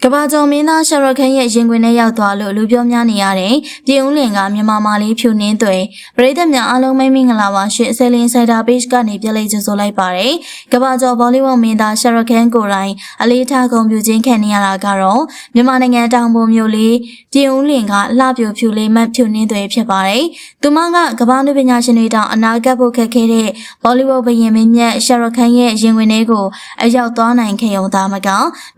ကဘာကျော်မင်းသားရှာရခန်းရဲ့ရင်ခွင်ထဲရောက်သွားလို့လူပြောများနေရတဲ့ပြည်ဦးလင်ကမြန်မာမာလေးဖြူနှင်းသွဲပရိသတ်များအားလုံးမင်္ဂလာပါရှင်ဆယ်လင်းဆိုင်တာ page ကနေပြလိုက်ကြဆိုလိုက်ပါတယ်ကဘာကျော်ဘောလီဝုဒ်မင်းသားရှာရခန်းကိုယ်တိုင်အလေးထားဂုဏ်ပြုခြင်းခံနေရတာကတော့မြန်မာနိုင်ငံတောင်ပေါ်မြို့လေးပြည်ဦးလင်ကလှပြူဖြူလေးမတ်ဖြူနှင်းသွဲဖြစ်ပါတယ်သူမကကဘာနုပညာရှင်တွေတောင်အနာဂတ်ဖို့ခက်ခဲတဲ့ဘောလီဝုဒ်ဘရင်မင်းမြတ်ရှာရခန်းရဲ့ရင်ခွင်ထဲကိုအရောက်သွားနိုင်ခဲ့ုံသားမက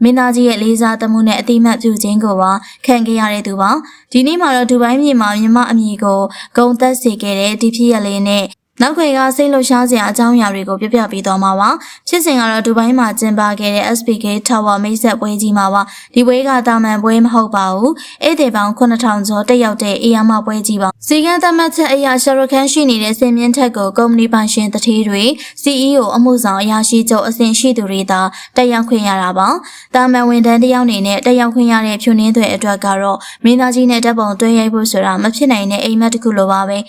မင်းသားကြီးရဲ့လေးစားမှုနဲ့အတိမတ်ပြုခြင်းကိုပါခံခဲ့ရတဲ့သူပါဒီနေ့မှာတော့ဒူဘိုင်းမြေမှာမြမအမည်ကိုဂုံသက်စေခဲ့တဲ့ဒီဖြစ်ရလေးနဲ့နောက်ခွေကစိတ်လှုပ်ရှားစရာအကြောင်းအရာတွေကိုပြပြပေးသွားမှာပါဖြစ်စဉ်ကတော့ဒူဘိုင်းမှာကျင်းပခဲ့တဲ့ SPK Tower မိတ်ဆက်ပွဲကြီးမှာပါဒီပွဲကတာမန်ပွဲမဟုတ်ပါဘူးဧည့်သည်ပေါင်း9000ကျော်တက်ရောက်တဲ့အေးရမပွဲကြီးပါစီကံသတ်မှတ်ချက်အရာရှာရခန်းရှိနေတဲ့စင်မြင့်ထက်ကိုကုမ္ပဏီပိုင်ရှင်တထေးတွေ CEO အမှုဆောင်အရာရှိချုပ်အဆင့်ရှိသူတွေသာတက်ရောက်ခွင့်ရတာပါတာမန်ဝန်ထမ်းတယောက်အနေနဲ့တက်ရောက်ခွင့်ရတဲ့ဖြူနှင်းတွေအတွက်ကတော့မင်းသားကြီးနဲ့တပ်ပုံတွဲရိုက်ဖို့ဆိုတာမဖြစ်နိုင်တဲ့အိမ်မက်တစ်ခုလိုပါပဲ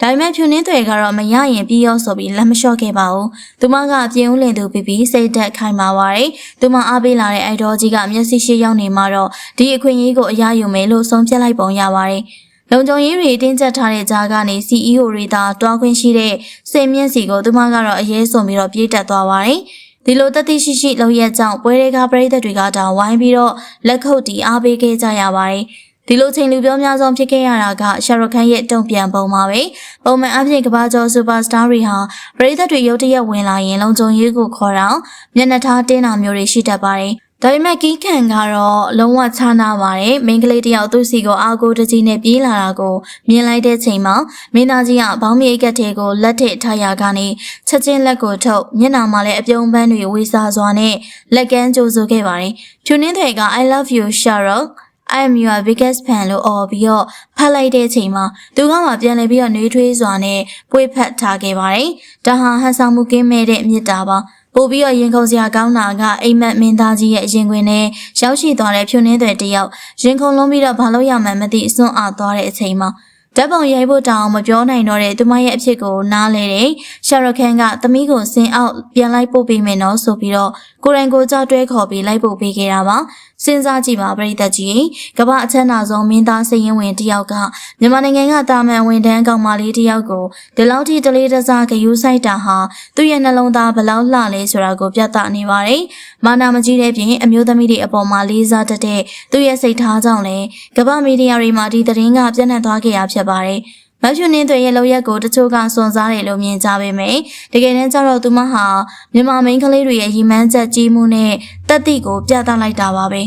ဒါပေမဲ့ဖြူနှင်းတွေကတော့မရရင်ပြီးရောဆိုပြီးလက်မလျှော့ခဲ့ပါဘူး။သူမကပြင်ဦးလင်သူပြီးစိတ်သက်ခိုင်မာပါတယ်။သူမအားပေးလာတဲ့အိုက်ဒေါ်ကြီးကမျက်စိရှိရောက်နေမှတော့ဒီအခွင့်အရေးကိုအရယူမယ်လို့ဆုံးဖြတ်လိုက်ပုံရပါတယ်။လုံခြုံရေးတွေတင်းကျပ်ထားတဲ့ကြားကနေ CEO တွေသာတွားခွင့်ရှိတဲ့စိတ်မြင့်စီကိုသူမကတော့အရေးဆုံးပြီးတော့ပြေးတက်သွားပါတယ်။ဒီလိုတတိရှိလောက်ရကြောင်းပွဲတွေကပရိသတ်တွေကတောင်ဝိုင်းပြီးတော့လက်ခုပ်တီးအားပေးခဲ့ကြရပါတယ်။ဒီလိုချိန်လူပြောများဆုံးဖြစ်ခဲ့ရတာကရှာရခန်းရဲ့တုံ့ပြန်ပုံပါပဲပုံမှန်အဖြစ်ကဘာကျော်စူပါစတာတွေဟာပရိသတ်တွေရုတ်တရက်ဝင်လာရင်လုံခြုံရေးကိုခေါ်တော့မျက်နှာထားတင်းတာမျိုးတွေရှိတတ်ပါတယ်ဒါပေမဲ့ကီးခံကတော့လုံးဝခြားနာပါတယ်မိန်းကလေးတယောက်သူ့စီကိုအာကိုတကြီးနဲ့ပြေးလာတာကိုမြင်လိုက်တဲ့ချိန်မှာမင်းသားကြီးကဘောင်းမြေကတ်ထဲကိုလက်ထည့်ထားရကနေချက်ချင်းလက်ကိုထုတ်မျက်နှာမှာလည်းအပြုံးပန်းတွေဝေစားစွာနဲ့လက်ကမ်းကြိုးဆိုခဲ့ပါတယ်ဖြူနှင်းတွေက I love you Sharok I am your biggest fan လို့အော်ပြီးတော့ဖတ်လိုက်တဲ့အချိန်မှာသူကမှပြန်လည်ပြီးတော့နှွေးထွေးစွာနဲ့ပွေဖက်ထားခဲ့ပါတယ်။ဒါဟာဟန်ဆောင်မှုကင်းမဲ့တဲ့မြစ်တာပါ။ပို့ပြီးတော့ရင်ခုန်စရာကောင်းတာကအိမ်မက်မင်းသားကြီးရဲ့ရင်ခွင်ထဲရောက်ရှိသွားတဲ့ဖြူနှင်းတွေတယောက်ရင်ခုန်လုံးပြီးတော့ဘာလို့ရမှန်းမသိစွန့်အားသွားတဲ့အချိန်မှာဓာတ်ပုံရိုက်ဖို့တောင်မပြောနိုင်တော့တဲ့သူမရဲ့အဖြစ်ကိုနားလဲတဲ့ရှာရခန်းကသမီးကိုဆင်းအောက်ပြန်လိုက်ပို့ပေးမယ်နော်ဆိုပြီးတော့ကိုရိုင်းကိုကြောက်တွဲခေါ်ပြီးလိုက်ပို့ပေးခဲ့တာပါစဉ်းစားကြည့်ပါပရိသတ်ကြီးကမ္ဘာအချမ်းသာဆုံးမင်းသားစရင်ဝင်တယောက်ကမြန်မာနိုင်ငံကတာမန်ဝန်ထမ်းကောင်မလေးတယောက်ကိုဒီလောက်ထိတလေးတစားဂယူးဆိုင်တာဟာသူ့ရဲ့နှလုံးသားဘလောက်လှလဲဆိုတာကိုပြသနေပါတယ်မာနာမကြီးတဲ့ပြင်အမျိုးသမီးတွေအပေါ်မှာလေးစားတတ်တဲ့သူ့ရဲ့စိတ်ထားကြောင့်လည်းကမ္ဘာမီဒီယာတွေမှာဒီသတင်းကပြန့်နှံ့သွားခဲ့ရဖြစ်ပါတယ်မဖြူနှင်းတွေရဲ့လောက်ရက်ကိုတချို့ကစွန့်စားတယ်လို့မြင်ကြပေမယ့်တကယ်တမ်းကျတော့သူမဟာမြန်မာမိန်းကလေးတွေရဲ့ရီမန်းချက်ကြီးမှုနဲ့တက်တိကိုပြသလိုက်တာပါပဲ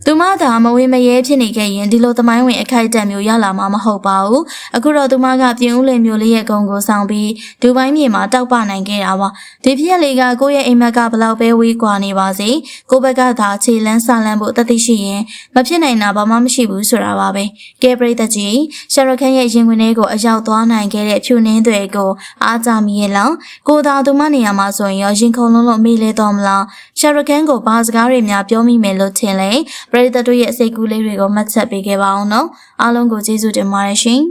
သူမသာမဝေမရဲဖြစ်နေခဲ့ရင်ဒီလိုသမိုင်းဝင်အခိုက်အတန့်မျိုးရလာမှာမဟုတ်ပါဘူးအခုတော့သူမကပြင်ဦးလင်မျိုးလေးရဲ့ဂုံကိုဆောင်ပြီးဒူဘိုင်းမြေမှာတောက်ပနိုင်ခဲ့တာပါဒီဖြစ်ရလေးကကိုယ့်ရဲ့အိမ်မက်ကဘလောက်ပဲဝေးကွာနေပါစေကိုယ့်ဘက်ကသာခြေလန်းဆလန်းဖို့တသိရှိရင်မဖြစ်နိုင်တာဘာမှမရှိဘူးဆိုတာပါပဲကဲပရိသတ်ကြီးရှာရခန်းရဲ့ရင်ခွင်ထဲကိုအရောက်သွားနိုင်ခဲ့တဲ့ဖြူနှင်းတွေကိုအားကြမိရဲ့လားကိုသာသူမနေရာမှာဆိုရင်ရောရင်ခုန်လုံးလုံးမေးလဲတော့မလားရှာရခန်းကိုဘာစကားတွေများပြောမိမယ်လို့ထင်လဲပရိသတ်တို့ရဲ့စိတ်ကူးလေးတွေကိုမှတ်ချက်ပေးခဲ့ပါအောင်နော်အားလုံးကိုကျေးဇူးတင်ပါတယ်ရှင်